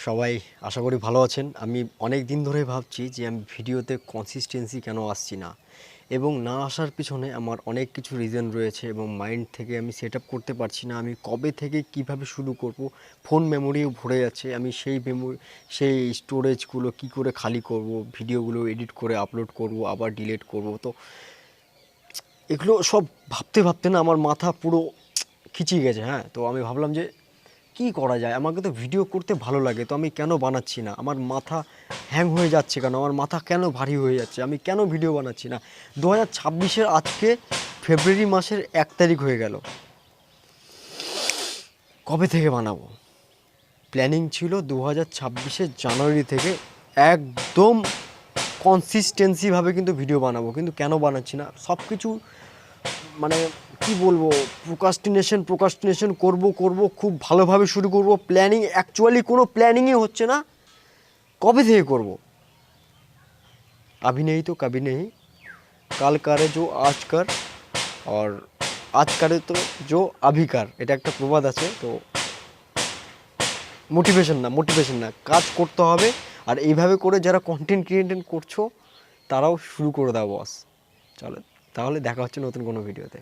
সবাই আশা করি ভালো আছেন। আমি অনেক দিন ধরে ভাবছি যে আমি ভিডিওতে কনসিস্টেন্সি কেন আসছি না, এবং না আসার পিছনে আমার অনেক কিছু রিজন রয়েছে এবং মাইন্ড থেকে আমি সেট আপ করতে পারছি না। আমি কবে থেকে কিভাবে শুরু করব, ফোন মেমোরিও ভরে যাচ্ছে। আমি সেই স্টোরেজগুলো কি করে খালি করব, ভিডিওগুলো এডিট করে আপলোড করব, আবার ডিলিট করব। তো এগুলো সব ভাবতে ভাবতে না আমার মাথা পুরো খিচিয়ে গেছে। তো আমি ভাবলাম যে কি করা যায়। আমাকে তো ভিডিও করতে ভালো লাগে, তো আমি কেন বানাচ্ছি না? আমার মাথা হ্যাং হয়ে যাচ্ছে কেন? আমার মাথা কেন ভারী হয়ে যাচ্ছে? আমি কেন ভিডিও বানাচ্ছি না? 2026-এর আজকে ফেব্রুয়ারি মাসের 1 তারিখ হয়ে গেল। কবে থেকে বানাবো? প্ল্যানিং ছিল 2026-এর জানুয়ারি থেকে একদম কনসিস্টেন্সিভাবে কিন্তু ভিডিও বানাবো, কিন্তু কেন বানাচ্ছি না? সব কিছু মানে কি বলবো, প্রোকাস্টিনেশন করব খুব ভালোভাবে শুরু করব, প্ল্যানিং অ্যাকচুয়ালি কোনো প্ল্যানিংই হচ্ছে না। কবে থেকে করব? अभी नहीं तो कभी नहीं, কাল কারে जो आज कर और आज करे तो जो अभी कर, এটা একটা প্রবাদ আছে। তো মোটিভেশন না, কাজ করতে হবে। আর এইভাবে করে যারা কন্টেন্ট ক্রিয়েশন করছো তারাও শুরু করে দাও বস। চলো, তাহলে দেখা হচ্ছে নতুন কোনো ভিডিওতে।